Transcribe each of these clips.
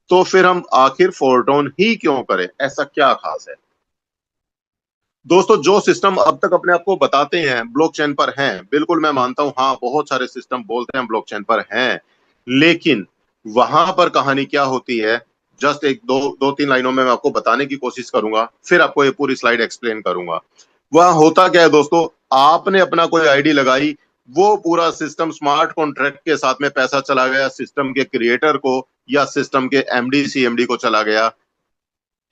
तो फिर हम आखिर फोरट्रान ही क्यों करें? ऐसा क्या खास है? दोस्तों, जो सिस्टम अब तक अपने आप को बताते हैं ब्लॉकचेन पर हैं, बिल्कुल मैं मानता हूं, हाँ बहुत सारे सिस्टम बोलते हैं ब्लॉकचेन पर हैं, लेकिन वहां पर कहानी क्या होती है, जस्ट एक दो दो तीन लाइनों में मैं आपको बताने की कोशिश करूंगा, फिर आपको ये पूरी स्लाइड एक्सप्लेन करूंगा। वहां होता क्या है दोस्तों, आपने अपना कोई आईडी लगाई, वो पूरा सिस्टम स्मार्ट कॉन्ट्रैक्ट के साथ में पैसा चला गया सिस्टम के क्रिएटर को या सिस्टम के एमडी सीएमडी को चला गया।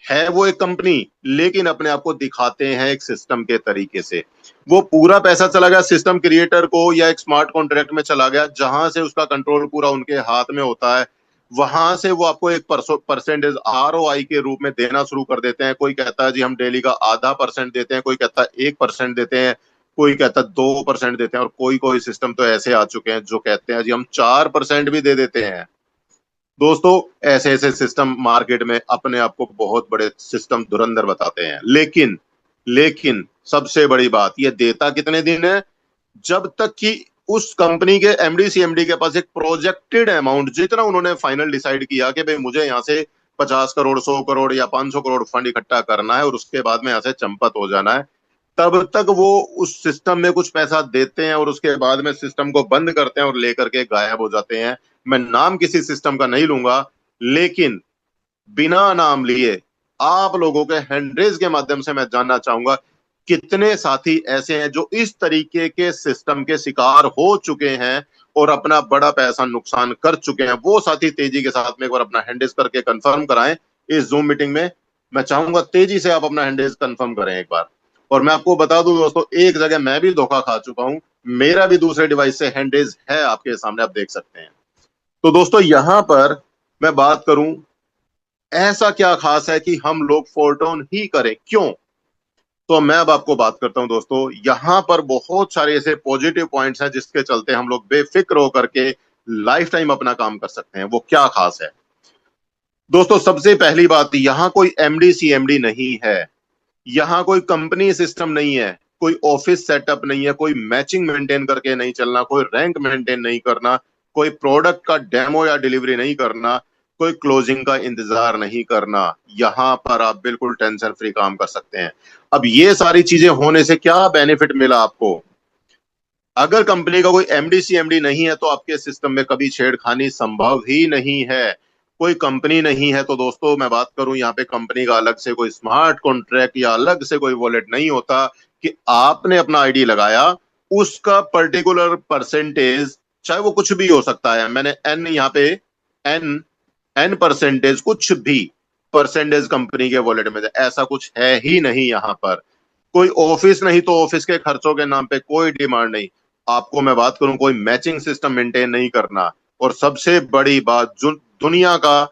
है वो एक कंपनी, लेकिन अपने आप को दिखाते हैं एक सिस्टम के तरीके से। वो पूरा पैसा चला गया सिस्टम क्रिएटर को या एक स्मार्ट कॉन्ट्रैक्ट में चला गया, जहां से उसका कंट्रोल पूरा उनके हाथ में होता है। वहां से वो आपको एक परसेंटेज आरओआई के रूप में देना शुरू कर देते हैं। कोई कहता है जी हम डेली का ½ % देते हैं, कोई कहता है 1% देते हैं, कोई कहता है 2% देते हैं, और कोई कोई सिस्टम तो ऐसे आ चुके हैं जो कहते हैं जी हम 4% भी दे देते हैं। दोस्तों, ऐसे ऐसे सिस्टम मार्केट में अपने आप को बहुत बड़े सिस्टम धुरंधर बताते हैं, लेकिन लेकिन सबसे बड़ी बात, ये देता कितने दिन है? जब तक कि उस कंपनी के एमडी सीएमडी के पास एक प्रोजेक्टेड अमाउंट, जितना उन्होंने फाइनल डिसाइड किया कि भाई मुझे यहाँ से 50 करोड़, 100 करोड़ या 500 करोड़ फंड इकट्ठा करना है और उसके बाद में यहाँ से चंपत हो जाना है, तब तक वो उस सिस्टम में कुछ पैसा देते हैं और उसके बाद में सिस्टम को बंद करते हैं और लेकर के गायब हो जाते हैं। मैं नाम किसी सिस्टम का नहीं लूंगा, लेकिन बिना नाम लिए आप लोगों के हैंडरेज के माध्यम से मैं जानना चाहूंगा, कितने साथी ऐसे हैं जो इस तरीके के सिस्टम के शिकार हो चुके हैं और अपना बड़ा पैसा नुकसान कर चुके हैं? वो साथी तेजी के साथ में एक बार अपना हैंडरेज करके कंफर्म कराएं इस जूम मीटिंग में। मैं चाहूंगा तेजी से आप अपना हैंडरेज कंफर्म करें एक बार। और मैं आपको बता दूं दोस्तों, एक जगह मैं भी धोखा खा चुका हूं, मेरा भी दूसरे डिवाइस से हैंडरेज है, आपके सामने आप देख सकते हैं। तो दोस्तों, यहां पर मैं बात करूं, ऐसा क्या खास है कि हम लोग फोरट्रान ही करें, क्यों? तो मैं अब आपको बात करता हूं दोस्तों, यहां पर बहुत सारे ऐसे पॉजिटिव पॉइंट्स हैं जिसके चलते हम लोग बेफिक्र होकर के लाइफ टाइम अपना काम कर सकते हैं। वो क्या खास है दोस्तों? सबसे पहली बात, यहां कोई एमडी सीएमडी नहीं है, यहां कोई कंपनी सिस्टम नहीं है, कोई ऑफिस सेटअप नहीं है, कोई मैचिंग मेंटेन करके नहीं चलना, कोई रैंक मेंटेन नहीं करना, कोई प्रोडक्ट का डेमो या डिलीवरी नहीं करना, कोई क्लोजिंग का इंतजार नहीं करना। यहां पर आप बिल्कुल टेंशन फ्री काम कर सकते हैं। अब ये सारी चीजें होने से क्या बेनिफिट मिला आपको? अगर कंपनी का कोई एमडी सीएमडी नहीं है तो आपके सिस्टम में कभी छेड़खानी संभव ही नहीं है। कोई कंपनी नहीं है तो दोस्तों, मैं बात करूं यहाँ पे कंपनी का अलग से कोई स्मार्ट कॉन्ट्रैक्ट या अलग से कोई वॉलेट नहीं होता कि आपने अपना आईडी लगाया, उसका पर्टिकुलर परसेंटेज, चाहे वो कुछ भी हो सकता है, मैंने एन यहाँ पे एन एन परसेंटेज, कुछ भी परसेंटेज कंपनी के वॉलेट में, ऐसा कुछ है ही नहीं। यहाँ पर कोई ऑफिस नहीं तो ऑफिस के खर्चों के नाम पे कोई डिमांड नहीं। आपको मैं बात करूं, कोई मैचिंग सिस्टम मेंटेन नहीं करना। और सबसे बड़ी बात, जो दुनिया का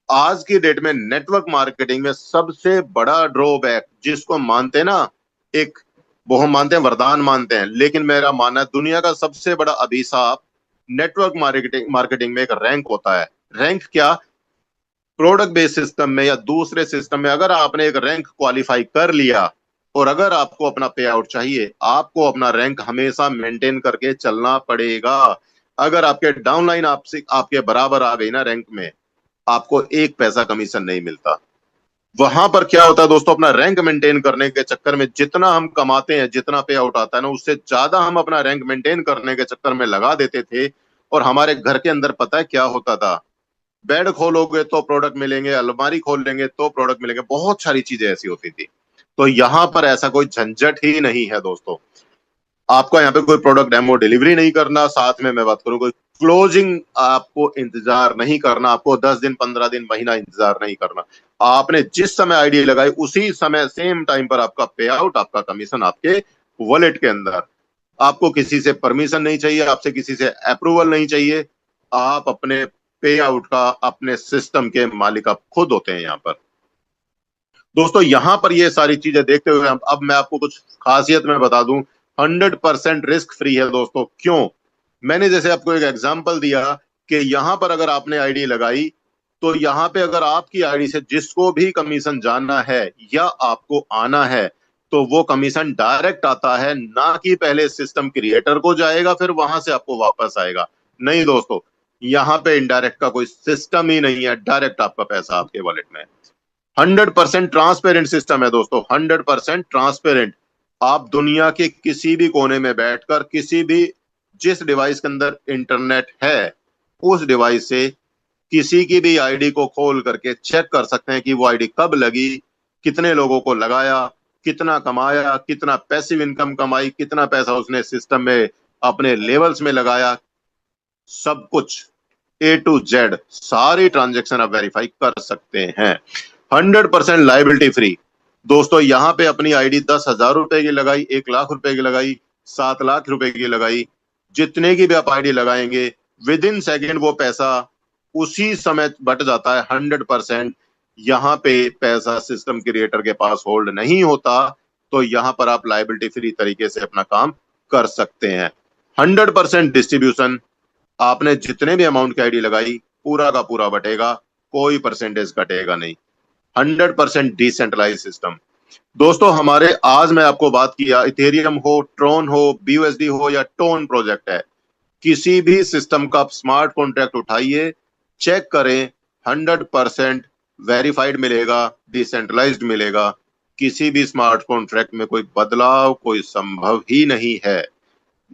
आज की डेट में नेटवर्क मार्केटिंग में सबसे बड़ा ड्रॉबैक, जिसको मानते हैं ना, एक वो हम मानते हैं वरदान मानते हैं, लेकिन मेरा मानना है दुनिया का सबसे बड़ा अभिशाप नेटवर्क मार्केटिंग मार्केटिंग में एक रैंक होता है। रैंक क्या? प्रोडक्ट बेस्ड सिस्टम में या दूसरे सिस्टम में अगर आपने एक रैंक क्वालिफाई कर लिया और अगर आपको अपना पे आउट चाहिए, आपको अपना रैंक हमेशा मेंटेन करके चलना पड़ेगा। अगर आपके डाउनलाइन आपसे आपके बराबर आ गई ना रैंक में, आपको एक पैसा कमीशन नहीं मिलता। वहां पर क्या होता है दोस्तों, अपना रैंक मेंटेन करने के चक्कर में जितना हम कमाते हैं, जितना पे आउट आता है ना, उससे ज्यादा हम अपना रैंक मेंटेन करने के चक्कर में लगा देते थे। और हमारे घर के अंदर पता है क्या होता था? बेड खोलोगे तो प्रोडक्ट मिलेंगे, अलमारी खोल लेंगे तो प्रोडक्ट मिलेंगे, बहुत सारी चीजें ऐसी होती थी। तो यहाँ पर ऐसा कोई झंझट ही नहीं है दोस्तों। आपका यहाँ पे कोई प्रोडक्ट डेमो डिलीवरी नहीं करना, साथ में मैं बात करूँ कोई क्लोजिंग आपको इंतजार नहीं करना, आपको 10 दिन, 15 दिन, महीना इंतजार नहीं करना। आपने जिस समय आईडी लगाई उसी समय सेम टाइम पर आपका पे आउट, आपका कमीशन आपके वॉलेट के अंदर। आपको किसी से परमिशन नहीं चाहिए, आपसे किसी से अप्रूवल नहीं चाहिए। आप अपने पे आउट का अपने सिस्टम के मालिक आप खुद होते हैं यहाँ पर। दोस्तों, यहां पर ये सारी चीजें देखते हुए अब मैं आपको कुछ खासियत में बता दूं। 100% रिस्क फ्री है दोस्तों। क्यों? मैंने जैसे आपको एक एग्जांपल दिया कि यहां पर अगर आपने आईडी लगाई, तो यहां पे अगर आपकी आईडी से जिसको भी कमीशन जानना है या आपको आना है, तो वो कमीशन डायरेक्ट आता है, ना कि पहले सिस्टम क्रिएटर को जाएगा फिर वहां से आपको वापस आएगा। नहीं दोस्तों, यहाँ पे इनडायरेक्ट का कोई सिस्टम ही नहीं है, डायरेक्ट आपका पैसा आपके वॉलेट में। 100% ट्रांसपेरेंट सिस्टम है दोस्तों, 100% ट्रांसपेरेंट। आप दुनिया के किसी भी कोने में बैठकर किसी भी, जिस डिवाइस के अंदर इंटरनेट है उस डिवाइस से किसी की भी आईडी को खोल करके चेक कर सकते हैं कि वो आईडी कब लगी, कितने लोगों को लगाया, कितना कमाया, कितना पैसिव इनकम कमाई, कितना पैसा उसने सिस्टम में अपने लेवल्स में लगाया, सब कुछ A to Z सारी ट्रांजेक्शन आप वेरीफाई कर सकते हैं। 100% लाइबिलिटी फ्री। दोस्तों यहाँ पे अपनी आईडी 10,000 रुपए की लगाई, 1,00,000 रुपए की लगाई, 7,00,000 रुपए की लगाई, जितने की भी आप आईडी लगाएंगे विद इन सेकेंड वो पैसा उसी समय बट जाता है 100%। यहाँ पे पैसा सिस्टम क्रिएटर के पास होल्ड नहीं होता, तो यहाँ पर आप लाइबिलिटी फ्री तरीके से अपना काम कर सकते हैं। 100% डिस्ट्रीब्यूशन, आपने जितने भी अमाउंट की आईडी लगाई पूरा का पूरा बटेगा, कोई परसेंटेज घटेगा नहीं। 100% डिसेंट्रलाइज सिस्टम। दोस्तों हमारे आज मैं आपको बात किया, इथेरियम हो, ट्रोन हो, BUSD हो या टोन प्रोजेक्ट है, किसी भी सिस्टम का आप स्मार्ट कॉन्ट्रैक्ट उठाइए, चेक करें, 100% वेरीफाइड मिलेगा, डिसेंट्रलाइज्ड मिलेगा। किसी भी स्मार्ट कॉन्ट्रैक्ट में कोई बदलाव कोई संभव ही नहीं है,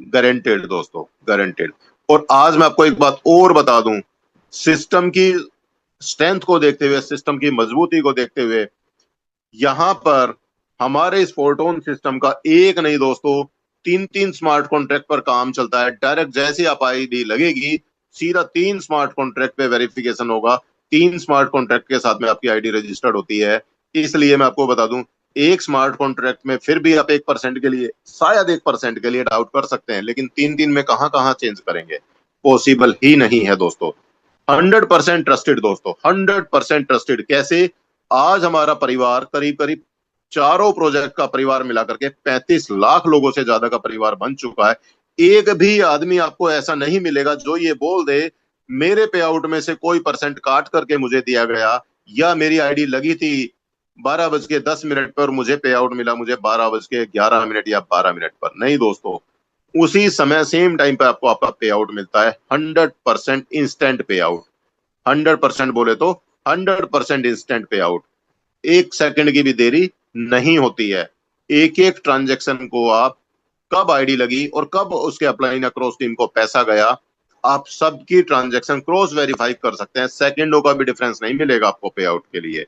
गारंटेड दोस्तों, गारंटेड। और आज मैं आपको एक बात और बता दूं, सिस्टम की स्ट्रेंथ को देखते हुए, सिस्टम की मजबूती को देखते हुए, यहां पर हमारे इस फोर्टोन सिस्टम का एक नहीं दोस्तों 3-3 स्मार्ट कॉन्ट्रैक्ट पर काम चलता है। डायरेक्ट जैसे आप आईडी लगेगी सीधा 3 स्मार्ट कॉन्ट्रैक्ट पे वेरिफिकेशन होगा, 3 स्मार्ट कॉन्ट्रैक्ट के साथ में आपकी आईडी रजिस्टर्ड होती है। इसलिए मैं आपको बता दूं, एक स्मार्ट कॉन्ट्रैक्ट में फिर भी आप 1% के लिए, शायद 1% के लिए डाउट कर सकते हैं, लेकिन 3-3 में कहां कहां चेंज करेंगे, पॉसिबल ही नहीं है दोस्तों। 100% ट्रस्टेड दोस्तों, 100% ट्रस्टेड। कैसे? आज हमारा परिवार करीब करीब चारों प्रोजेक्ट का परिवार मिलाकर के 35 लाख लोगों से ज्यादा का परिवार बन चुका है। एक भी आदमी आपको ऐसा नहीं मिलेगा जो ये बोल दे मेरे पे आउट में से कोई परसेंट काट करके मुझे दिया गया, या मेरी आईडी लगी थी 12:10 पर मुझे पे आउट मिला, मुझे 12:11 या 12 मिनट पर। नहीं दोस्तों, उसी समय सेम टाइम पे आपको आपका पे आउट मिलता है। 100% इंस्टेंट पे आउट, 100% बोले तो 100% इंस्टेंट पे आउट। 1 सेकंड की भी देरी नहीं होती है। एक एक ट्रांजेक्शन को आप कब आईडी लगी और कब उसके अपलाइन अक्रॉस टीम को पैसा गया, आप सबकी ट्रांजेक्शन क्रॉस वेरीफाई कर सकते हैं। सेकंडों का भी डिफरेंस नहीं मिलेगा आपको पे आउट के लिए।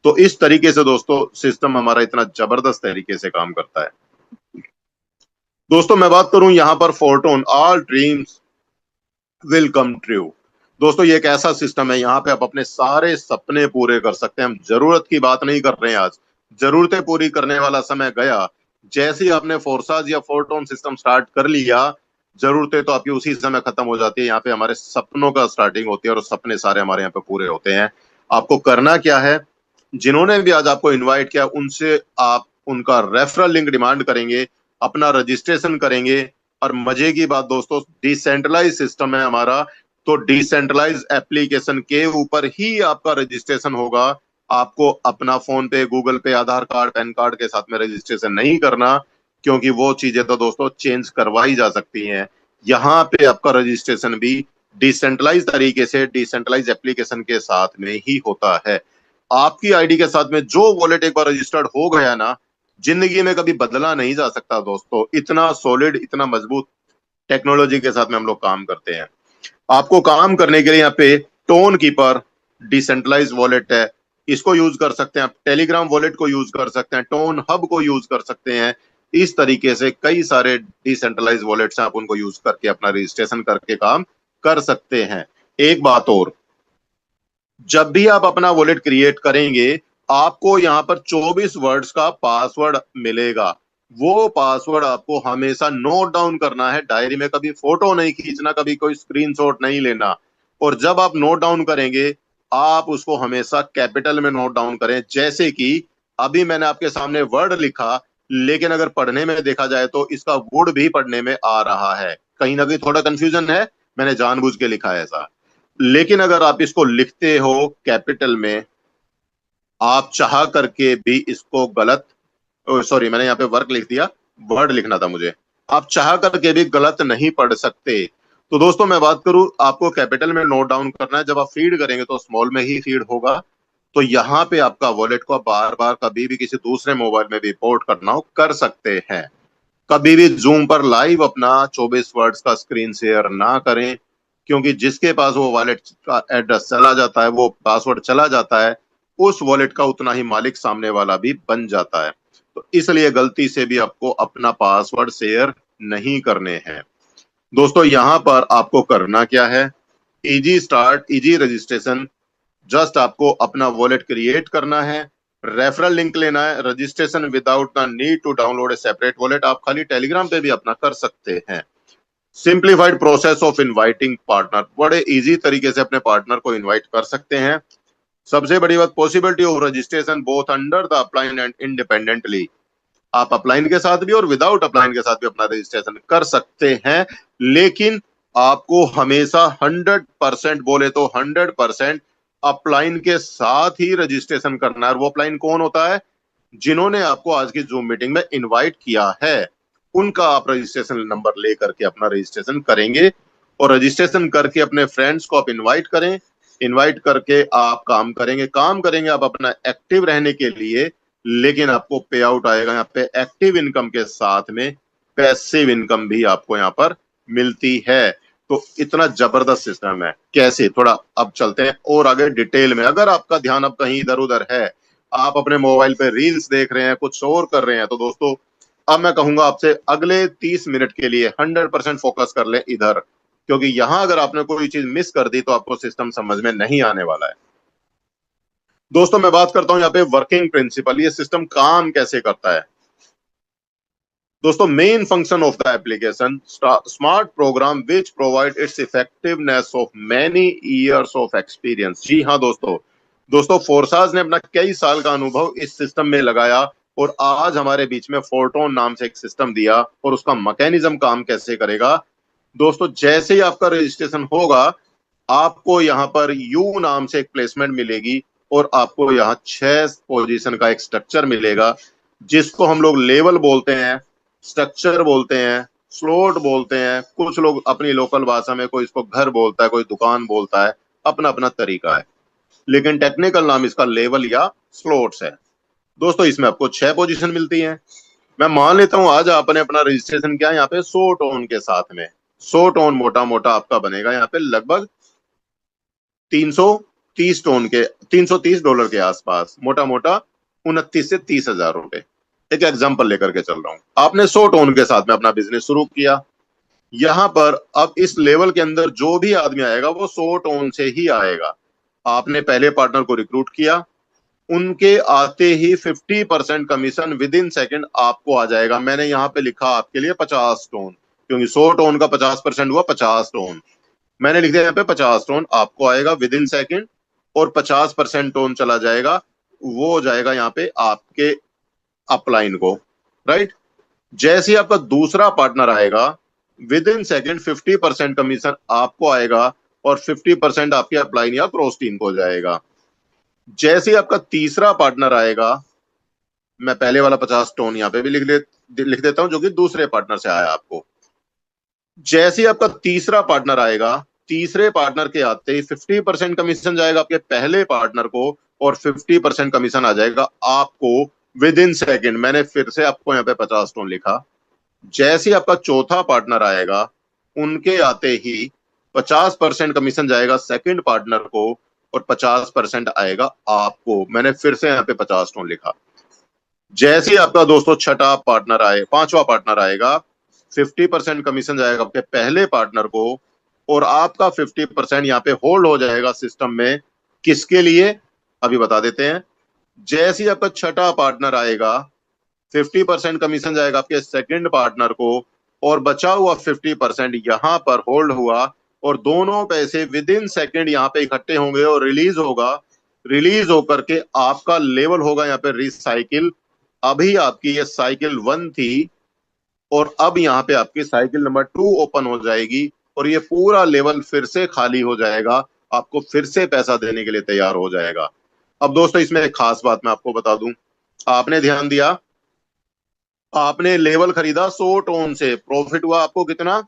तो इस तरीके से दोस्तों सिस्टम हमारा इतना जबरदस्त तरीके से काम करता है। दोस्तों मैं बात करूं यहां पर fortune all dreams will come true. दोस्तों ये एक ऐसा सिस्टम है, यहाँ पे आप अपने सारे सपने पूरे कर सकते हैं। हम जरूरत की बात नहीं कर रहे हैं आज, जरूरतें पूरी करने वाला समय गया। जैसे ही आपने फोर्साज या फोर्टोन सिस्टम स्टार्ट कर लिया, जरूरतें तो आपकी उसी समय खत्म हो जाती है। यहाँ पे हमारे सपनों का स्टार्टिंग होती है और सपने सारे हमारे यहाँ पे पूरे होते हैं। आपको करना क्या है, जिन्होंने भी आज आपको इन्वाइट किया उनसे आप उनका रेफरल लिंक डिमांड करेंगे, अपना रजिस्ट्रेशन करेंगे। और मजे की बात दोस्तों, डिसेंट्रलाइज सिस्टम है हमारा, तो डिसेंट्रलाइज एप्लीकेशन के ऊपर ही आपका रजिस्ट्रेशन होगा। आपको अपना फोन पे, गूगल पे, आधार कार्ड, पैन कार्ड के साथ में रजिस्ट्रेशन नहीं करना, क्योंकि वो चीजें तो दोस्तों चेंज करवाई जा सकती हैं। यहाँ पे आपका रजिस्ट्रेशन भी डिसेंट्रलाइज तरीके से डिसेंट्रलाइज एप्लीकेशन के साथ में ही होता है। आपकी आईडी के साथ में जो वॉलेट एक बार रजिस्टर्ड हो गया ना, जिंदगी में कभी बदला नहीं जा सकता दोस्तों। इतना सॉलिड, इतना मजबूत टेक्नोलॉजी के साथ में हम लोग काम करते हैं। आपको काम करने के लिए यहाँ पे टोन कीपर डिसेंट्रलाइज वॉलेट है, इसको यूज कर सकते हैं आप। टेलीग्राम वॉलेट को यूज कर सकते हैं, टोन हब को यूज कर सकते हैं। इस तरीके से कई सारे डिसेंट्रलाइज वॉलेट्स हैं, आप उनको यूज करके अपना रजिस्ट्रेशन करके काम कर सकते हैं। एक बात और, जब भी आप अपना वॉलेट क्रिएट करेंगे, आपको यहाँ पर 24 वर्ड्स का पासवर्ड मिलेगा। वो पासवर्ड आपको हमेशा नोट डाउन करना है डायरी में, कभी फोटो नहीं खींचना, कभी कोई स्क्रीनशॉट नहीं लेना। और जब आप नोट डाउन करेंगे, आप उसको हमेशा कैपिटल में नोट डाउन करें। जैसे कि अभी मैंने आपके सामने वर्ड लिखा, लेकिन अगर पढ़ने में देखा जाए तो इसका वुड भी पढ़ने में आ रहा है। कहीं ना कहीं थोड़ा कंफ्यूजन है, मैंने जानबूझ के लिखा है ऐसा। लेकिन अगर आप इसको लिखते हो कैपिटल में, आप चाह करके भी इसको गलत, सॉरी मैंने यहाँ पे वर्क लिख दिया, वर्ड लिखना था मुझे, आप चाह करके भी गलत नहीं पढ़ सकते। तो दोस्तों मैं बात करूं, आपको कैपिटल में नोट डाउन करना है, जब आप फीड करेंगे तो स्मॉल में ही फीड होगा। तो यहाँ पे आपका वॉलेट को बार बार कभी भी किसी दूसरे मोबाइल में भी पोर्ट करना हो कर सकते हैं। कभी भी जूम पर लाइव अपना 24 वर्ड्स का स्क्रीन शेयर ना करें, क्योंकि जिसके पास वो वॉलेट का एड्रेस चला जाता है, वो पासवर्ड चला जाता है, उस वॉलेट का उतना ही मालिक सामने वाला भी बन जाता है। तो इसलिए गलती से भी आपको अपना पासवर्ड शेयर नहीं करने हैं। दोस्तों यहाँ पर आपको करना क्या है, easy start easy registration. Just आपको अपना वॉलेट क्रिएट करना है, रेफरल लिंक लेना है, registration without the need to download a separate wallet. आप खाली टेलीग्राम पे भी अपना कर सकते हैं। Simplified process of inviting partner, बड़े इजी तरीके से अपने पार्टनर को इनवाइट कर सकते हैं। सबसे बड़ी बात, possibility of registration both under the upline and independently. आप अपलाइन के साथ भी और विदाउट अपलाइन के साथ भी अपना रजिस्ट्रेशन कर सकते हैं, लेकिन आपको हमेशा 100% बोले तो 100% अपलाइन के साथ ही रजिस्ट्रेशन करना है। और वो अपलाइन कौन होता है, जिन्होंने आपको आज की जूम मीटिंग में इनवाइट किया है, उनका आप रजिस्ट्रेशन नंबर लेकर के अपना रजिस्ट्रेशन करेंगे। और रजिस्ट्रेशन करके अपने फ्रेंड्स को आप इनवाइट करें, इनवाइट करके आप काम करेंगे आप अपना एक्टिव रहने के लिए, लेकिन आपको पे आउट आएगा यहाँ पे एक्टिव इनकम के साथ में पैसिव इनकम भी आपको यहाँ पर मिलती है। तो इतना जबरदस्त सिस्टम है। कैसे, थोड़ा अब चलते हैं और आगे डिटेल में। अगर आपका ध्यान अब कहीं इधर उधर है, आप अपने मोबाइल पे रील्स देख रहे हैं, कुछ और कर रहे हैं, तो दोस्तों अब मैं कहूंगा आपसे अगले 30 मिनट के लिए 100% फोकस कर लें इधर, क्योंकि यहां अगर आपने कोई चीज मिस कर दी तो आपको सिस्टम समझ में नहीं आने वाला है। दोस्तों मैं बात करता हूं यहाँ पे वर्किंग प्रिंसिपल, ये सिस्टम काम कैसे करता है। दोस्तों main function of the application, smart program which provide its effectiveness of many years of experience. जी हाँ दोस्तों, फोर्साज ने अपना कई साल का अनुभव इस सिस्टम में लगाया और आज हमारे बीच में फोर्टोन नाम से एक सिस्टम दिया। और उसका मैकेनिज्म काम कैसे करेगा, दोस्तों जैसे ही आपका रजिस्ट्रेशन होगा, आपको यहाँ पर यू नाम से एक प्लेसमेंट मिलेगी और आपको यहाँ 6 पोजीशन का एक स्ट्रक्चर मिलेगा, जिसको हम लोग लेवल बोलते हैं, स्ट्रक्चर बोलते हैं, स्लॉट बोलते हैं। कुछ लोग अपनी लोकल भाषा में, कोई इसको घर बोलता है, कोई दुकान बोलता है, अपना अपना तरीका है, लेकिन टेक्निकल नाम इसका लेवल या स्लॉट्स है। दोस्तों इसमें आपको 6 पोजीशन मिलती हैं। मैं मान लेता हूं आज आपने अपना रजिस्ट्रेशन किया यहाँ पे 100 टोन के साथ में। 100 टोन मोटा मोटा आपका बनेगा यहाँ पे लगभग 330 टोन के, $330 के आसपास, मोटा मोटा 29 से 30 हजार रुपए। एक एग्जांपल लेकर के चल रहा हूं। आपने 100 टोन के साथ में अपना बिजनेस शुरू किया। यहां पर अब इस लेवल के अंदर जो भी आदमी आएगा वो 100 टोन से ही आएगा। आपने पहले पार्टनर को रिक्रूट किया, उनके आते ही 50% कमीशन विद इन सेकेंड आपको आ जाएगा। मैंने यहाँ पे लिखा आपके लिए 50 टोन, क्योंकि 100 टोन का 50% हुआ 50 टोन। मैंने लिख दिया यहाँ पे 50 टोन आपको आएगा विद इन सेकेंड, और 50% टोन चला जाएगा, वो हो जाएगा यहाँ पे आपके अपलाइन को, राइट। जैसे ही आपका दूसरा पार्टनर आएगा, विद इन सेकेंड 50% कमीशन आपको आएगा और 50% आपके अपलाइन या क्रॉस टीम को जाएगा। जैसे ही आपका तीसरा पार्टनर आएगा, मैं पहले वाला 50 टोन यहाँ पे भी लिख देता हूं, जो कि दूसरे पार्टनर से आया आपको। जैसे ही आपका तीसरा पार्टनर आएगा, तीसरे पार्टनर के आते ही 50% कमीशन जाएगा आपके पहले पार्टनर को और 50% कमीशन आ जाएगा आपको विद इन सेकेंड। मैंने फिर से आपको यहाँ पे 50 टोन लिखा। जैसे ही आपका चौथा पार्टनर आएगा, उनके आते ही 50% कमीशन जाएगा सेकंड पार्टनर को और 50% आएगा आपको। मैंने फिर से यहाँ पे 50 टोन लिखा। जैसे ही आपका दोस्तों छठा पार्टनर आए, पांचवा पार्टनर आएगा, 50% कमीशन जाएगा आपके पहले पार्टनर को और आपका 50% यहाँ पे होल्ड हो जाएगा सिस्टम में। किसके लिए, अभी बता देते हैं। जैसे ही आपका छठा पार्टनर आएगा, 50% कमीशन जाएगा आपके सेकंड पार्टनर को और बचा हुआ 50% यहाँ पर होल्ड हुआ, और दोनों पैसे विद इन सेकेंड यहाँ पे इकट्ठे होंगे और रिलीज होगा। रिलीज होकर के आपका लेवल होगा यहाँ पे रिसाइकिल। अभी आपकी ये साइकिल 1 थी और अब यहाँ पे आपकी साइकिल नंबर 2 ओपन हो जाएगी और ये पूरा लेवल फिर से खाली हो जाएगा, आपको फिर से पैसा देने के लिए तैयार हो जाएगा। अब दोस्तों इसमें एक खास बात मैं आपको बता दूं, आपने ध्यान दिया, आपने लेवल खरीदा 100 टोन से, प्रॉफिट हुआ आपको कितना,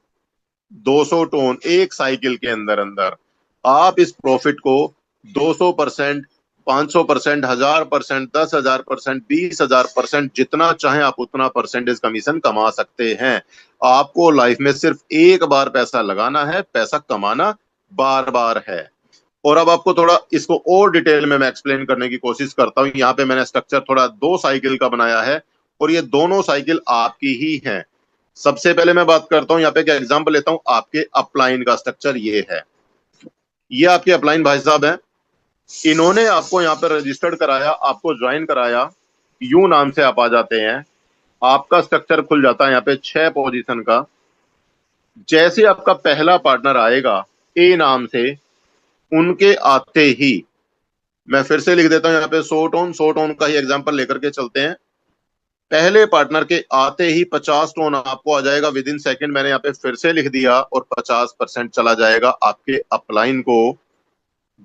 200 टोन एक साइकिल के अंदर अंदर, आप इस प्रॉफिट को 200%, 500%, 1000%, 10,000%, 20,000%, जितना चाहे आप उतना परसेंटेज कमीशन कमा सकते हैं। आपको लाइफ में सिर्फ एक बार पैसा लगाना है, पैसा कमाना बार बार है। और अब आपको थोड़ा इसको और डिटेल में मैं एक्सप्लेन करने की कोशिश करता हूं। यहाँ पे मैंने स्ट्रक्चर थोड़ा 2 साइकिल का बनाया है और ये दोनों साइकिल आपकी ही हैं। सबसे पहले मैं बात करता हूं, यहाँ पे क्या एग्जांपल लेता हूं, आपके अपलाइन का स्ट्रक्चर ये है। ये आपके अपलाइन भाई साहब हैं, इन्होंने आपको यहाँ पे रजिस्टर्ड कराया, आपको ज्वाइन कराया, यू नाम से आप आ जाते हैं। आपका स्ट्रक्चर खुल जाता है यहाँ पे 6 पोजीशन का। जैसे आपका पहला पार्टनर आएगा ए नाम से, उनके आते ही मैं फिर से लिख देता हूं यहाँ पे 100 टोन का ही एग्जांपल लेकर के चलते हैं। पहले पार्टनर के आते ही 50 टोन आपको आ जाएगा विद इन सेकेंड। मैंने यहाँ पे फिर से लिख दिया और 50% चला जाएगा आपके अपलाइन को।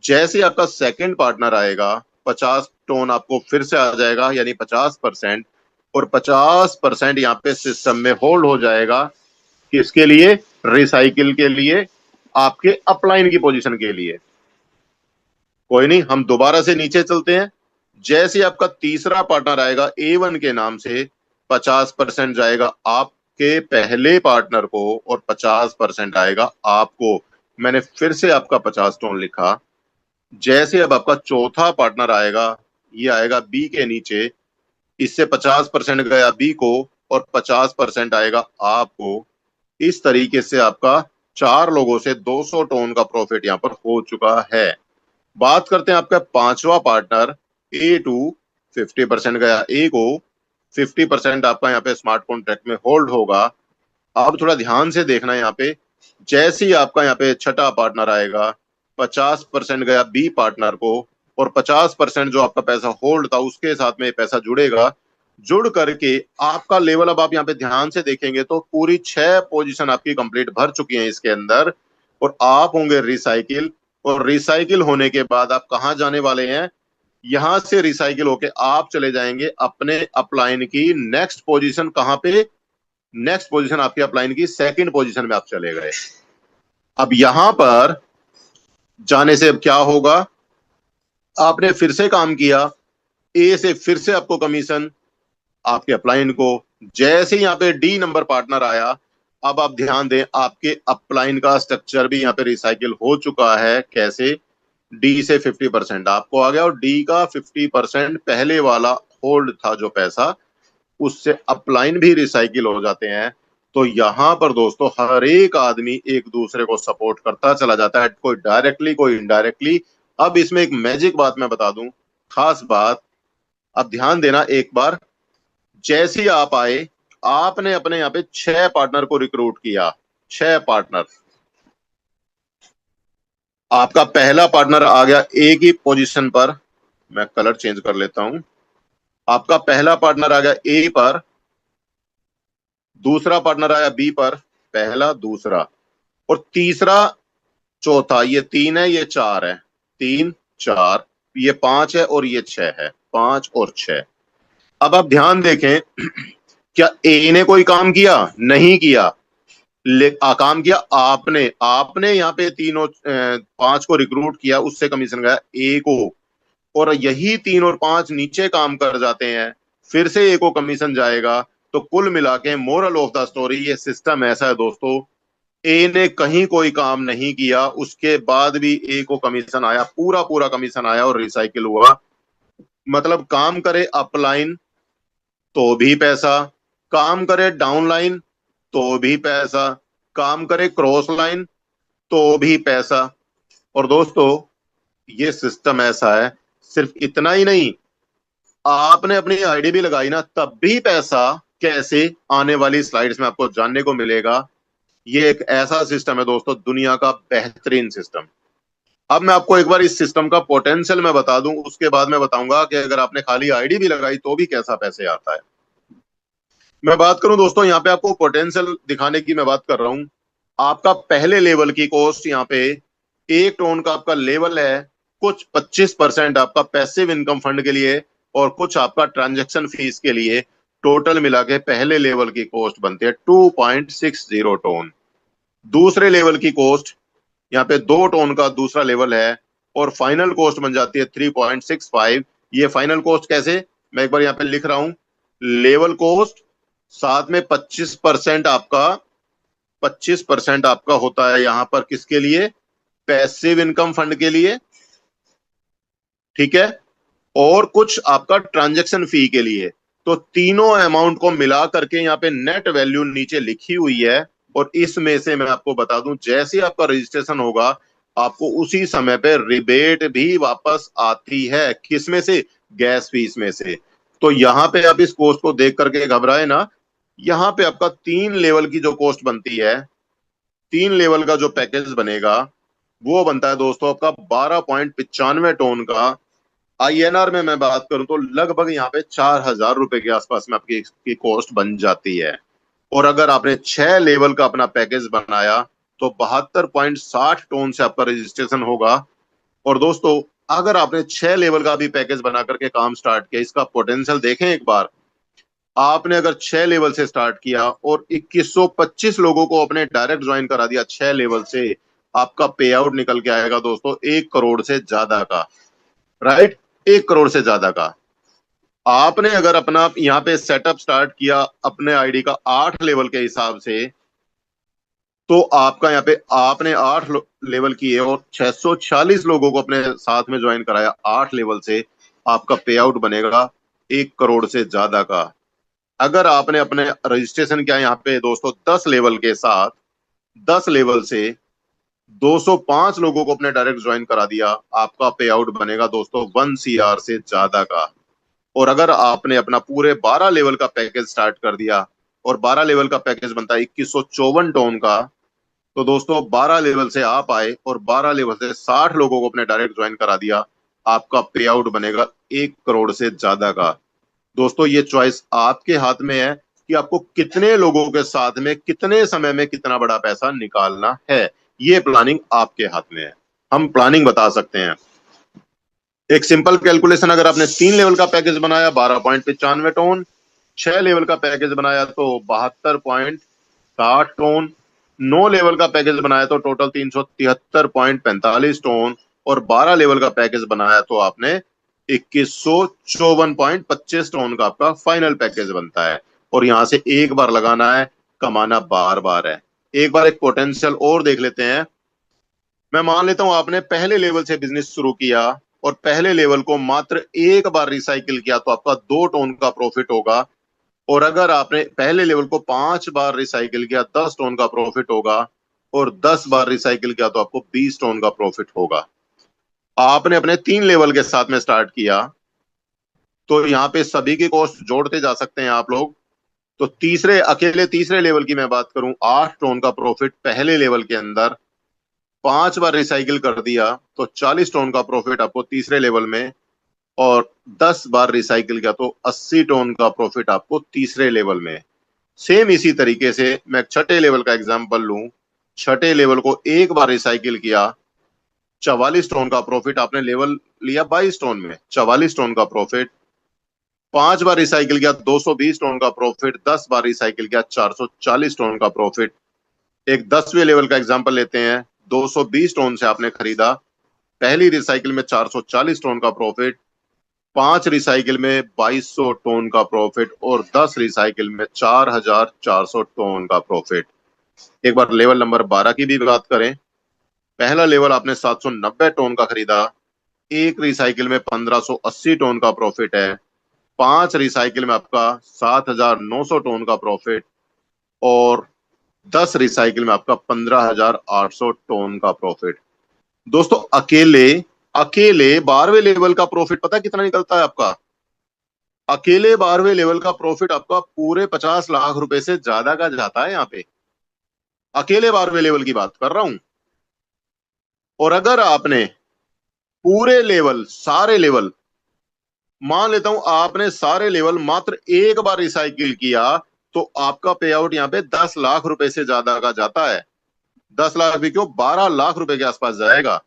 जैसे आपका सेकंड पार्टनर आएगा 50 टोन आपको फिर से आ जाएगा, यानी 50%, और 50% यहाँ पे सिस्टम में होल्ड हो जाएगा। किसके लिए? रिसाइकिल के लिए, आपके अपलाइन की पोजीशन के लिए। कोई नहीं, हम दोबारा से नीचे चलते हैं। जैसे आपका तीसरा पार्टनर आएगा A1 के नाम से, 50% जाएगा आपके पहले पार्टनर को और 50% आएगा आपको। मैंने फिर से आपका 50 टोन लिखा। जैसे अब आपका चौथा पार्टनर आएगा, ये आएगा B के नीचे, इससे 50% गया B को और 50% आएगा आपको। इस तरीके से आपका 4 लोगों से 200 टोन का प्रॉफिट यहाँ पर हो चुका है। बात करते हैं आपका पांचवा पार्टनर A2, 50% गया A को, 50% आपका यहाँ पे स्मार्ट कॉन्ट्रैक्ट में होल्ड होगा। अब थोड़ा ध्यान से देखना यहाँ पे, जैसे ही आपका यहाँ पे छठा पार्टनर आएगा, 50% गया B पार्टनर को और 50% जो आपका पैसा होल्ड था उसके साथ में पैसा जुड़ेगा। जुड़ करके आपका लेवल, अब आप यहाँ पे ध्यान से देखेंगे तो पूरी 6 पोजीशन आपकी कंप्लीट भर चुकी हैं इसके अंदर, और आप होंगे रिसाइकिल। और रिसाइकिल होने के बाद आप कहाँ जाने वाले हैं? यहां से रिसाइकिल होके आप चले जाएंगे अपने अपलाइन की नेक्स्ट पोजीशन। कहां पे? नेक्स्ट पोजीशन आपकी अपलाइन की सेकंड पोजीशन में आप चले गए। अब यहां पर जाने से अब क्या होगा? आपने फिर से काम किया, ए से फिर से आपको कमीशन आपके अपलाइन को। जैसे यहाँ पे डी नंबर पार्टनर आया, अब आप ध्यान दें, आपके अपलाइन का स्ट्रक्चर भी यहाँ पे रिसाइकिल हो चुका है। कैसे? डी से 50% आपको आ गया और डी का 50% पहले वाला होल्ड था जो पैसा, उससे अपलाइन भी रिसाइकिल हो जाते हैं। तो यहाँ पर दोस्तों हर एक आदमी एक दूसरे को सपोर्ट करता चला जाता है, कोई डायरेक्टली कोई इनडायरेक्टली। अब इसमें एक मैजिक बात मैं बता दूं, खास बात, अब ध्यान देना एक बार। जैसे ही आप आए, आपने अपने यहाँ पे 6 पार्टनर को रिक्रूट किया, 6 पार्टनर। आपका पहला पार्टनर आ गया ए की पोजीशन पर, मैं कलर चेंज कर लेता हूं। आपका पहला पार्टनर आ गया ए पर, दूसरा पार्टनर आया बी पर, पहला दूसरा, और तीसरा चौथा। ये 3 है, ये 4 है, 3 4, ये 5 है और ये 6 है, 5 और 6। अब आप ध्यान देखें, क्या ए ने कोई काम किया? नहीं किया। काम किया आपने। आपने यहाँ पे तीनों 5 को रिक्रूट किया, उससे कमीशन गया ए को, और यही 3 और 5 नीचे काम कर जाते हैं, फिर से ए को कमीशन जाएगा। तो कुल मिला के मोरल ऑफ द स्टोरी, ये सिस्टम ऐसा है दोस्तों, ए ने कहीं कोई काम नहीं किया, उसके बाद भी ए को कमीशन आया, पूरा पूरा कमीशन आया और रिसाइकिल हुआ। मतलब काम करे अपलाइन तो भी पैसा, काम करे डाउनलाइन तो भी पैसा, काम करे क्रॉस लाइन तो भी पैसा। और दोस्तों ये सिस्टम ऐसा है, सिर्फ इतना ही नहीं, आपने अपनी आईडी भी लगाई ना, तब भी पैसा। कैसे? आने वाली स्लाइड्स में आपको जानने को मिलेगा। ये एक ऐसा सिस्टम है दोस्तों, दुनिया का बेहतरीन सिस्टम। अब मैं आपको एक बार इस सिस्टम का पोटेंशियल मैं बता दूं, उसके बाद मैं बताऊंगा कि अगर आपने खाली आईडी भी लगाई तो भी कैसा पैसे आता है। मैं बात करूं दोस्तों, यहाँ पे आपको पोटेंशियल दिखाने की मैं बात कर रहा हूं। आपका पहले लेवल की कॉस्ट यहाँ पे 1 टोन का आपका लेवल है, कुछ 25% आपका पैसिव इनकम फंड के लिए और कुछ आपका ट्रांजैक्शन फीस के लिए। टोटल मिला के पहले लेवल की कॉस्ट बनती है 2.60 टोन। दूसरे लेवल की कॉस्ट यहाँ पे 2 टन का दूसरा लेवल है और फाइनल कॉस्ट बन जाती है 3.65। ये फाइनल कॉस्ट कैसे, मैं एक बार यहाँ पे लिख रहा हूं, लेवल कॉस्ट साथ में 25% आपका होता है यहाँ पर किसके लिए, पैसिव इनकम फंड के लिए, ठीक है, और कुछ आपका ट्रांजैक्शन फी के लिए। तो तीनों अमाउंट को मिला करके यहाँ पे नेट वैल्यू नीचे लिखी हुई है। और इसमें से मैं आपको बता दूं, जैसे आपका रजिस्ट्रेशन होगा आपको उसी समय पे रिबेट भी वापस आती है, किसमें से, गैस फीस में से। तो यहाँ पे आप इस कॉस्ट को देख करके घबराए ना, यहाँ पे आपका 3 लेवल की जो कॉस्ट बनती है, 3 लेवल का जो पैकेज बनेगा वो बनता है दोस्तों आपका 12.95 टन का। आईएनआर में मैं बात करूं तो लगभग यहाँ पे 4,000 रुपए के आसपास में आपकी कॉस्ट बन जाती है। और अगर आपने 6 लेवल का अपना पैकेज बनाया तो 72.60 टन से आपका रजिस्ट्रेशन होगा। और दोस्तों अगर आपने 6 लेवल का भी पैकेज बना करके काम स्टार्ट किया, इसका पोटेंशियल देखें एक बार। आपने अगर 6 लेवल से स्टार्ट किया और 2125 लोगों को अपने डायरेक्ट ज्वाइन करा दिया 6 लेवल से, आपका पे आउट निकल के आएगा दोस्तों 1 करोड़ से ज्यादा का, राइट, 1 करोड़ से ज्यादा का। आपने अगर अपना यहाँ पे सेटअप स्टार्ट किया अपने आईडी का 8 लेवल के हिसाब से, तो आपका यहाँ पे आपने 8 लेवल किए और 646 लोगों को अपने साथ में ज्वाइन कराया 8 लेवल से, आपका पे आउट बनेगा 1 करोड़ से ज्यादा का। अगर आपने अपने रजिस्ट्रेशन किया यहाँ पे दोस्तों 10 लेवल के साथ, 10 लेवल से 205 लोगों को अपने डायरेक्ट ज्वाइन करा दिया, आपका पे आउट बनेगा दोस्तों 1 CR से ज्यादा का। और अगर आपने अपना पूरे 12 लेवल का पैकेज स्टार्ट कर दिया, और 12 लेवल का पैकेज बनता है 2154 टन का, तो दोस्तों 12 लेवल से आप आए और 12 लेवल से 60 लोगों को अपने डायरेक्ट ज्वाइन करा दिया, आपका पे आउट बनेगा 1 करोड़ से ज्यादा का। दोस्तों ये चॉइस आपके हाथ में है कि आपको कितने लोगों के साथ में कितने समय में कितना बड़ा पैसा निकालना है। ये प्लानिंग आपके हाथ में है, हम प्लानिंग बता सकते हैं। एक सिंपल कैलकुलेशन, अगर आपने 3 लेवल का पैकेज बनाया 12.95 टन, 6 लेवल का पैकेज बनाया तो 72.60 टन, 9 लेवल का पैकेज बनाया तो टोटल 373.45 टन, और 12 लेवल का पैकेज बनाया तो आपने 2154.25 टन का आपका फाइनल पैकेज बनता है। और यहां से एक बार लगाना है, कमाना बार बार है। एक बार एक पोटेंशियल और देख लेते हैं। मैं मान लेता हूं आपने पहले लेवल से बिजनेस शुरू किया और पहले लेवल को मात्र एक बार रिसाइकिल किया तो आपका 2 टन का प्रॉफिट होगा। और अगर आपने पहले लेवल को 5 बार रिसाइकिल किया 10 टन का प्रॉफिट होगा, और 10 बार रिसाइकिल किया तो आपको 20 टन का प्रॉफिट होगा। आपने अपने 3 लेवल के साथ में स्टार्ट किया तो यहाँ पे सभी की कॉस्ट जोड़ते जा सकते हैं आप लोग। तो अकेले तीसरे लेवल की मैं बात करूं, 8 टन का प्रॉफिट पहले लेवल के अंदर, 5 बार रिसाइकिल कर दिया तो 40 टन का प्रॉफिट आपको तीसरे लेवल में, और 10 बार रिसाइकिल किया तो 80 टन का प्रॉफिट आपको तीसरे लेवल में। सेम इसी तरीके से मैं छठे लेवल का एग्जांपल लूं, छठे लेवल को एक बार रिसाइकिल किया, 44 टन का प्रॉफिट, आपने लेवल लिया 22 टन में, 44 टन का प्रॉफिट, 5 बार रिसाइकिल किया 220 टन का प्रॉफिट, 10 बार रिसाइकिल किया 440 टन का प्रॉफिट। एक 10वें लेवल का एग्जांपल लेते हैं, 220 टन से आपने खरीदा, पहली रिसाइकिल में 440 टन का प्रॉफिट, 5 रिसाइकिल में 2200 टन का प्रॉफिट, और 10 रिसाइकिल में 4400 टन का प्रॉफिट। एक बार लेवल नंबर 12 की भी बात करें, पहला लेवल आपने 790 टन का खरीदा, एक रिसाइकिल में 1580 टन का प्रॉफिट है, 5 रिसाइकिल में आपका 7900 टन का प्रॉफिट, और 10 रिसाइकिल में आपका 15,800 टन का प्रॉफिट। दोस्तों अकेले अकेले 12वें लेवल का प्रॉफिट पता कितना निकलता है आपका? अकेले 12वें लेवल का प्रॉफिट आपका पूरे 50 लाख रुपए से ज्यादा का जाता है यहाँ पे। अकेले 12वें लेवल की बात कर रहा हूं। और अगर आपने पूरे लेवल, सारे लेवल, मान लेता हूं आपने सारे लेवल मात्र एक बार रिसाइकिल किया, तो आपका पे आउट यहाँ पे 10 लाख रुपए से ज्यादा का जाता है। 10 लाख भी क्यों, 12 लाख रुपए के आसपास जाएगा।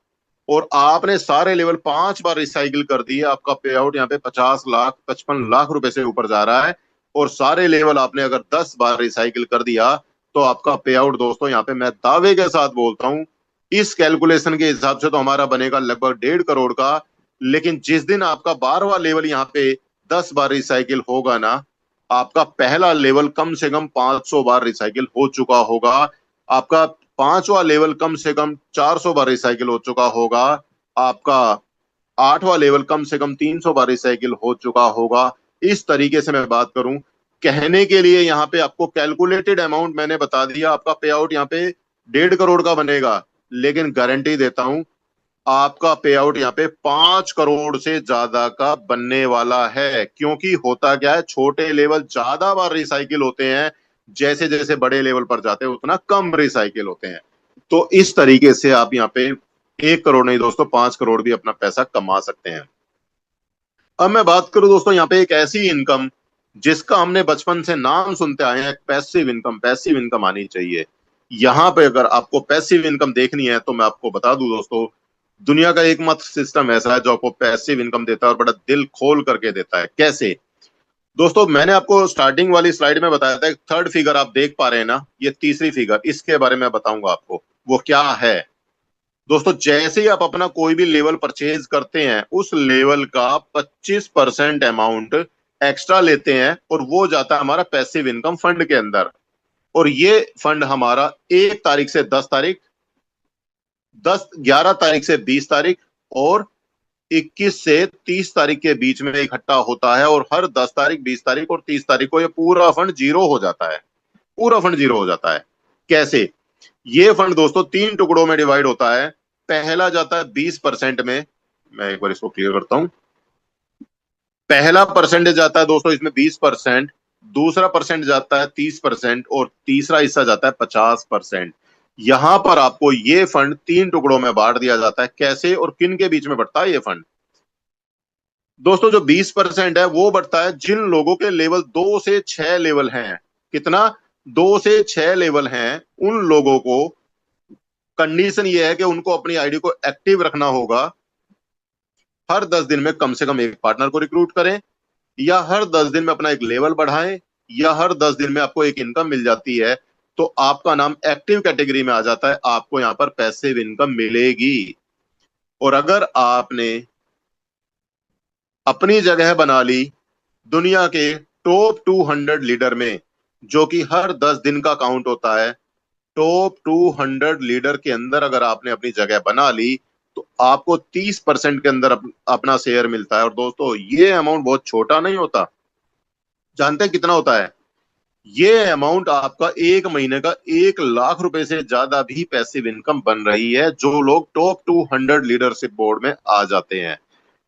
और आपने सारे लेवल 5 बार रिसाइकिल कर दिए, आपका पे आउट यहाँ पे 50 लाख 55 लाख रुपए से ऊपर जा रहा है। और सारे लेवल आपने अगर 10 बार रिसाइकिल कर दिया तो आपका पे आउट दोस्तों यहाँ पे मैं दावे के साथ बोलता हूं, इस कैलकुलेशन के हिसाब से तो हमारा बनेगा लगभग 1.5 करोड़ का। लेकिन जिस दिन आपका 12वां लेवल यहाँ पे 10 बार रिसाइकिल होगा ना, आपका पहला लेवल कम से कम 500 बार रिसाइकिल हो चुका होगा, आपका 5वां लेवल कम से कम 400 बार रिसाइकिल हो चुका होगा, आपका 8वां लेवल कम से कम 300 बार रिसाइकिल हो चुका होगा। इस तरीके से मैं बात करूं, कहने के लिए यहाँ पे आपको कैलकुलेटेड अमाउंट मैंने बता दिया, आपका पे आउट यहाँ पे 1.5 करोड़ का बनेगा, लेकिन गारंटी देता हूं आपका पे आउट यहाँ पे 5 करोड़ से ज्यादा का बनने वाला है। क्योंकि होता क्या है, छोटे लेवल ज्यादा बार रिसाइकिल होते हैं, जैसे जैसे बड़े लेवल पर जाते हैं उतना कम रिसाइकिल होते हैं। तो इस तरीके से आप यहाँ पे 1 करोड़ नहीं दोस्तों, 5 करोड़ भी अपना पैसा कमा सकते हैं। अब मैं बात करूं दोस्तों यहाँ पे एक ऐसी इनकम जिसका हमने बचपन से नाम सुनते आए हैं, पैसिव इनकम। पैसिव इनकम आनी चाहिए। यहाँ पे अगर आपको पैसिव इनकम देखनी है तो मैं आपको बता दूं दोस्तों, दुनिया का एकमात्र सिस्टम ऐसा है जो आपको पैसिव इनकम देता है और बड़ा दिल खोल करके देता है। कैसे दोस्तों, मैंने आपको स्टार्टिंग वाली स्लाइड में बताया था, एक थर्ड फिगर आप देख पा रहे हैं ना, ये तीसरी फिगर, इसके बारे में बताऊंगा आपको वो क्या है। दोस्तों जैसे ही आप अपना कोई भी लेवल परचेज करते हैं, उस लेवल का 25% अमाउंट एक्स्ट्रा लेते हैं और वो जाता है हमारा पैसिव इनकम फंड के अंदर। और ये फंड हमारा 1 तारीख से 10 तारीख, 11 तारीख से 20 तारीख और 21 से 30 तारीख के बीच में इकट्ठा होता है। और हर 10 तारीख, 20 तारीख और 30 तारीख को ये पूरा फंड जीरो हो जाता है। पूरा फंड जीरो हो जाता है। कैसे? ये फंड दोस्तों 3 टुकड़ों में डिवाइड होता है। पहला जाता है 20% में, मैं एक बार इसको क्लियर करता हूं। पहला परसेंटेज जाता है दोस्तों इसमें 20%, दूसरा परसेंट जाता है 30% और तीसरा हिस्सा जाता है 50%। यहां पर आपको ये फंड 3 टुकड़ों में बांट दिया जाता है। कैसे और किन के बीच में बढ़ता है ये फंड? दोस्तों जो 20% है वो बढ़ता है जिन लोगों के लेवल 2 से 6 लेवल हैं। कितना? 2 से 6 लेवल हैं। उन लोगों को कंडीशन ये है कि उनको अपनी आईडी को एक्टिव रखना होगा। हर 10 दिन में कम से कम एक पार्टनर को रिक्रूट करें, या हर 10 दिन में अपना एक लेवल बढ़ाएं, या हर 10 दिन में आपको एक इनकम मिल जाती है तो आपका नाम एक्टिव कैटेगरी में आ जाता है, आपको यहां पर पैसिव इनकम मिलेगी। और अगर आपने अपनी जगह बना ली दुनिया के टॉप 200 लीडर में, जो कि हर 10 दिन का काउंट होता है, टॉप 200 लीडर के अंदर अगर आपने अपनी जगह बना ली तो आपको 30% के अंदर अपना शेयर मिलता है। और दोस्तों ये अमाउंट बहुत छोटा नहीं होता। जानते हैं कितना होता है? ये अमाउंट आपका 1 महीने का 1 लाख रुपए से ज्यादा भी पैसिव इनकम बन रही है, जो लोग टॉप 200 लीडरशिप बोर्ड में आ जाते हैं।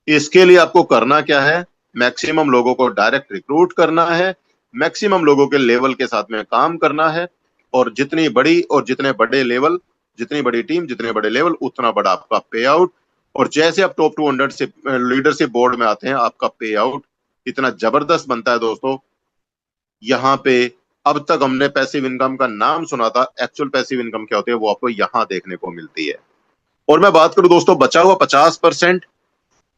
इसके लिए आपको करना क्या है? मैक्सिमम लोगों को डायरेक्ट रिक्रूट करना है, मैक्सिमम लोगों के लेवल के साथ में काम करना है, और जितनी बड़ी और जितने बड़े लेवल, जितनी बड़ी टीम, जितने बड़े लेवल, उतना बड़ा आपका पे आउट। और जैसे आप टॉप 200 से लीडरशिप बोर्ड में आते हैं, आपका पे आउट इतना जबरदस्त बनता है दोस्तों। यहाँ पे अब तक हमने पैसिव इनकम का नाम सुना था, एक्चुअल पैसिव इनकम क्या होती है वो आपको यहाँ देखने को मिलती है। और मैं बात करूं दोस्तों बचा हुआ 50%,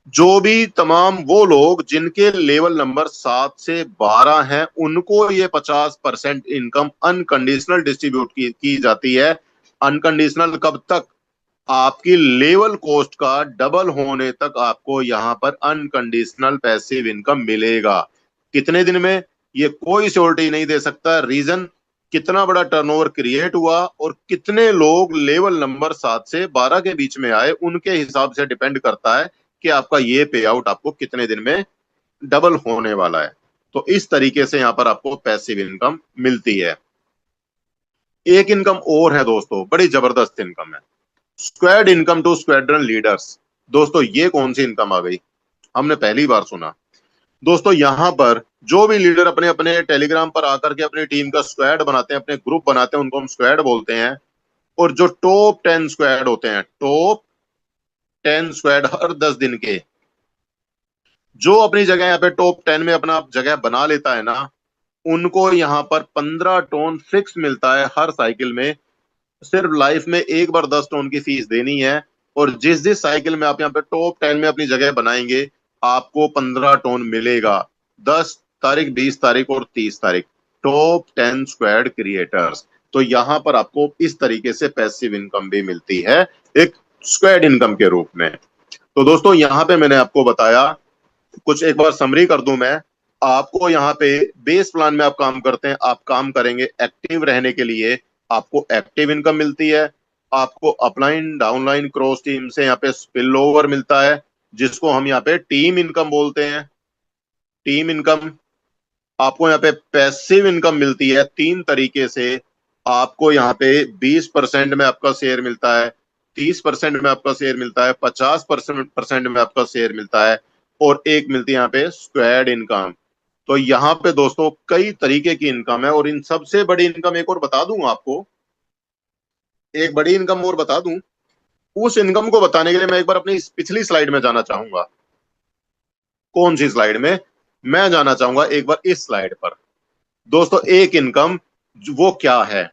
जो भी तमाम वो लोग जिनके लेवल नंबर 7 से 12 हैं, उनको ये 50% इनकम अनकंडीशनल डिस्ट्रीब्यूट की जाती है। अनकंडीशनल कब तक? आपकी लेवल कॉस्ट का डबल होने तक आपको यहां पर अनकंडीशनल पैसिव इनकम मिलेगा। कितने दिन में? ये कोई श्योरिटी नहीं दे सकता। रीजन, कितना बड़ा टर्नओवर क्रिएट हुआ और कितने लोग लेवल नंबर 7 से 12 के बीच में आए, उनके हिसाब से डिपेंड करता है कि आपका ये पे आउट आपको कितने दिन में डबल होने वाला है। तो इस तरीके से यहां पर आपको पैसिव इनकम मिलती है। एक इनकम और है दोस्तों, बड़ी जबरदस्त इनकम है, squad income to squadron leaders. दोस्तों ये कौन सी इनकम आ गई? हमने पहली बार सुना। दोस्तों यहां पर जो भी लीडर अपने अपने टेलीग्राम पर आकर के अपनी टीम का स्क्वाड बनाते हैं, अपने ग्रुप बनाते हैं, उनको हम स्क्वाड बोलते हैं। और जो टॉप 10 स्क्वाड होते हैं, टॉप 10 स्क्वाड हर 10 दिन के, जो अपनी जगह यहाँ पे टॉप 10 में अपना जगह बना लेता है ना, उनको यहाँ पर 15 टोन फिक्स मिलता है हर साइकिल में। सिर्फ लाइफ में एक बार 10 टोन की फीस देनी है, और जिस जिस साइकिल में आप यहाँ पे टॉप 10 में अपनी जगह बनाएंगे, आपको 15 टोन मिलेगा। 10 तारीख, 20 तारीख और 30 तारीख, टॉप 10 स्क्वाड क्रिएटर्स। तो यहां पर आपको इस तरीके से पैसिव इनकम भी मिलती है, एक स्क्वायर्ड इनकम के रूप में। तो दोस्तों यहां पे मैंने आपको बताया, कुछ एक बार समरी कर दूं मैं आपको। यहाँ पे बेस प्लान में आप काम करते हैं, आप काम करेंगे एक्टिव रहने के लिए, आपको एक्टिव इनकम मिलती है। आपको अपलाइन डाउनलाइन क्रॉस टीम से यहाँ पे स्पिल ओवर मिलता है, जिसको हम यहाँ पे टीम इनकम बोलते हैं, टीम इनकम। आपको यहाँ पे पैसिव इनकम मिलती है 3 तरीके से। आपको यहाँ पे 20% में आपका शेयर मिलता है, 30% में आपका शेयर मिलता है, 50% में आपका शेयर मिलता है, और एक मिलती है यहाँ पे स्क्वायर्ड इनकम। तो यहाँ पे दोस्तों कई तरीके की इनकम है, और इन सबसे बड़ी इनकम एक और बता दूं आपको, एक बड़ी इनकम और बता दूं। उस इनकम को बताने के लिए मैं एक बार अपनी पिछली स्लाइड में जाना चाहूंगा। कौन सी स्लाइड में? मैं जाना चाहूंगा एक बार इस स्लाइड पर। दोस्तों एक इनकम वो क्या है,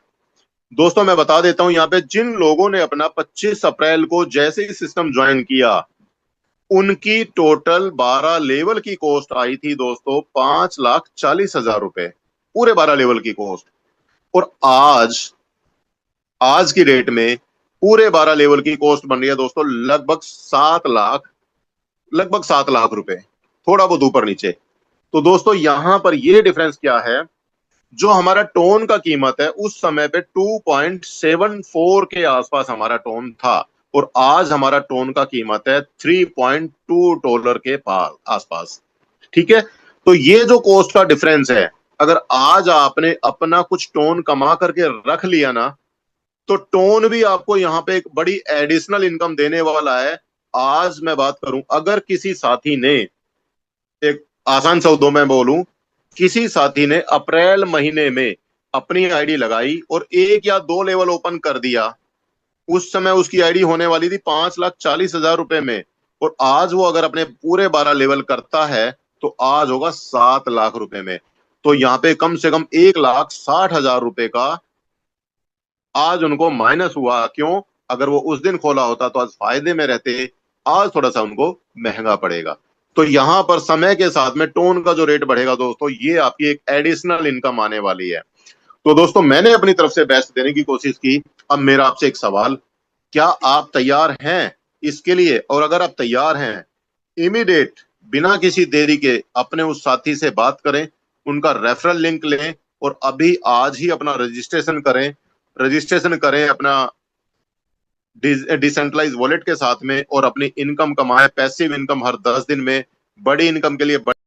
दोस्तों मैं बता देता हूं। यहाँ पे जिन लोगों ने अपना 25 अप्रैल को जैसे ही सिस्टम ज्वाइन किया, उनकी टोटल 12 लेवल की कॉस्ट आई थी दोस्तों 5,40,000 रुपए, पूरे 12 लेवल की कॉस्ट। और आज की डेट में पूरे 12 लेवल की कॉस्ट बन रही है दोस्तों लगभग 7 लाख रुपए, थोड़ा बहुत ऊपर नीचे। तो दोस्तों यहां पर ये डिफरेंस क्या है, जो हमारा टोन का कीमत है उस समय पे 2.74 के आसपास हमारा टोन था, और आज हमारा टोन का कीमत है $3.2 के पास आसपास। ठीक है, तो ये जो कॉस्ट का डिफरेंस है, अगर आज आपने अपना कुछ टोन कमा करके रख लिया ना, तो टोन भी आपको यहाँ पे एक बड़ी एडिशनल इनकम देने वाला है। आज मैं बात करूं, अगर किसी साथी ने, एक आसान शब्दों में बोलूं, किसी साथी ने अप्रैल महीने में अपनी आईडी लगाई और 1 या 2 लेवल ओपन कर दिया, उस समय उसकी आईडी होने वाली थी 5,40,000 रुपए में, और आज वो अगर अपने पूरे 12 लेवल करता है तो आज होगा 7 लाख रुपए में। तो यहाँ पे कम से कम 1,60,000 रुपए का आज उनको माइनस हुआ। क्यों? अगर वो उस दिन खोला होता तो आज फायदे में रहते, आज थोड़ा सा उनको महंगा पड़ेगा। तो यहां पर समय के साथ में टोन का जो रेट बढ़ेगा दोस्तों, ये आपकी एक एडिशनल इनकम आने वाली है। तो दोस्तों मैंने अपनी तरफ से बेस्ट देने की कोशिश की। अब मेरा आपसे एक सवाल, क्या आप तैयार हैं इसके लिए? और अगर आप तैयार हैं, इमीडिएट बिना किसी देरी के अपने उस साथी से बात करें, उनका रेफरल लिंक लें, और अभी आज ही अपना रजिस्ट्रेशन करें अपना डिसेंट्रलाइज वॉलेट के साथ में, और अपनी इनकम कमाएं, पैसिव इनकम हर 10 दिन में। बड़ी इनकम के लिए